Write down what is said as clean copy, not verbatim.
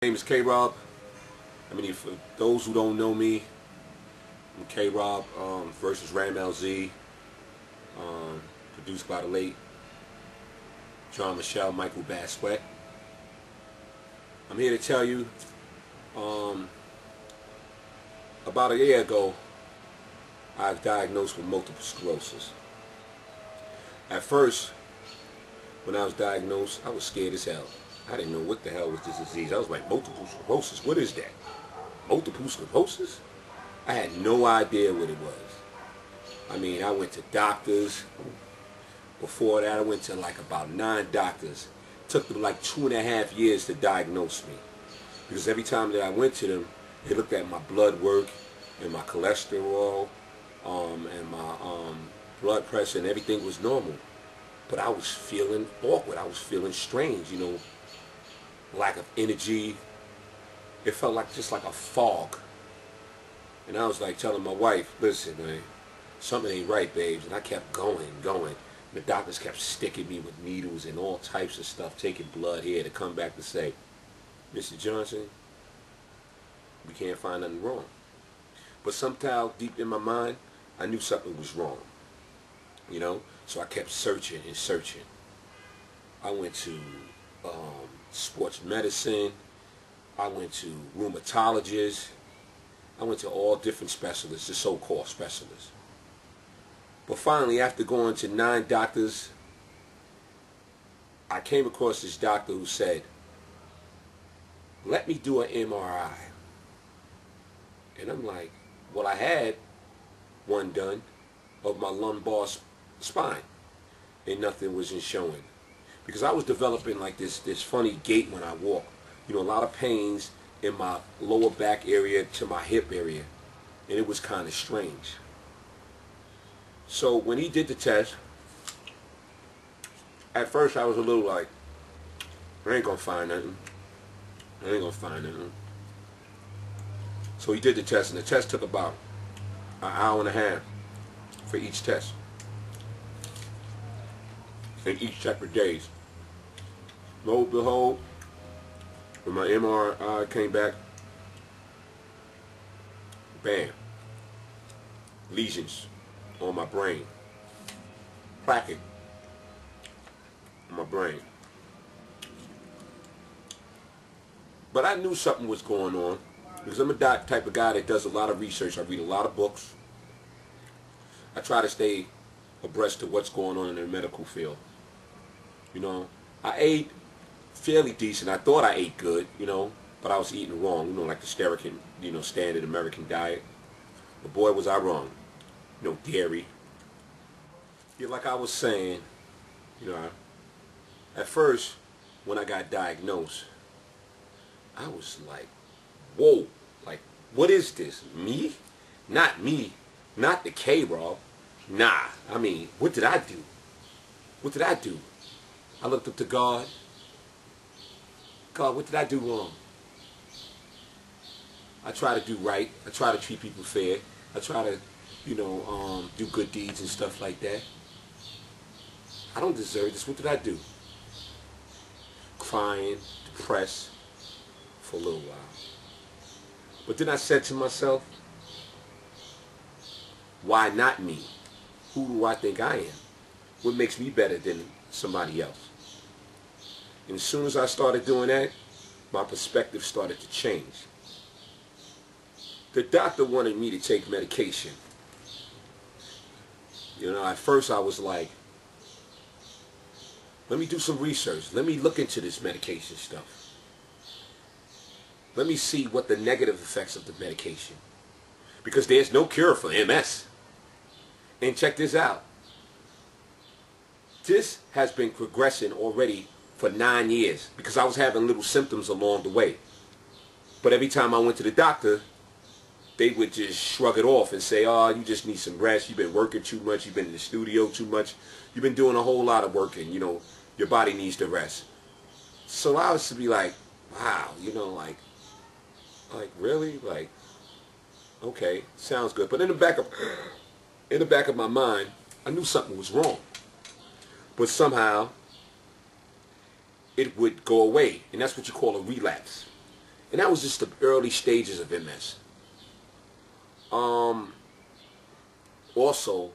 My name is K-Rob. I mean, for those who don't know me, I'm K-Rob versus Ram LZ, produced by the late John Michelle Michael Basquette. I'm here to tell you, about a year ago, I was diagnosed with multiple sclerosis. At first, when I was diagnosed, I was scared as hell. I didn't know what the hell was this disease. I was like, multiple sclerosis? What is that? Multiple sclerosis? I had no idea what it was. I mean, I went to doctors. Before that, I went to like about 9 doctors. It took them like 2.5 years to diagnose me. Because every time that I went to them, they looked at my blood work and my cholesterol and my blood pressure, and everything was normal. But I was feeling awkward. I was feeling strange, you know, lack of energy. It felt like just like a fog. And I was like telling my wife, listen, man, something ain't right, babes. And I kept going. The doctors kept sticking me with needles and all types of stuff, taking blood here to come back to say, Mr. Johnson, we can't find nothing wrong. But somehow, deep in my mind, I knew something was wrong. You know? So I kept searching and searching. I went to sports medicine. I went to rheumatologists. I went to all different specialists, the so-called specialists. But finally, after going to 9 doctors, I came across this doctor who said, let me do an MRI. And I'm like, well, I had one done of my lumbar spine, and nothing wasn't showing. Because I was developing like this funny gait when I walk. You know, a lot of pains in my lower back area to my hip area, and it was kind of strange. So when he did the test, at first I was a little like, I ain't gonna find nothing. I ain't gonna find nothing. So he did the test, and the test took about an hour and a half for each test, and each separate days. Lo and behold, when my MRI came back, bam, lesions on my brain, plaque on my brain. But I knew something was going on because I'm a type of guy that does a lot of research. I read a lot of books. I try to stay abreast to what's going on in the medical field. You know, I ate fairly decent. I thought I ate good, you know, but I was eating wrong, you know, like the standard American diet. But boy, was I wrong. You know, dairy. Yeah, like I was saying, you know, at first, when I got diagnosed, I was like, whoa, like, what is this? Me? Not me. Not the K-Rob. Nah, I mean, what did I do? What did I do? I looked up to God. God, what did I do wrong? I try to do right. I try to treat people fair. I try to, you know, do good deeds and stuff like that. I don't deserve this. What did I do? Crying, depressed for a little while. But then I said to myself, why not me? Who do I think I am? What makes me better than somebody else? And as soon as I started doing that, my perspective started to change. The doctor wanted me to take medication. You know, at first I was like, let me do some research. Let me look into this medication stuff. Let me see what the negative effects of the medication. Because there's no cure for MS. And check this out. This has been progressing already for 9 years because I was having little symptoms along the way. But every time I went to the doctor, they would just shrug it off and say, oh, you just need some rest. You've been working too much. You've been in the studio too much. You've been doing a whole lot of working. You know, your body needs to rest. So I was to be like, wow, you know, like really? Like, okay, sounds good. But in the back of my mind, I knew something was wrong. But somehow, it would go away. And that's what you call a relapse. And that was just the early stages of MS. Also,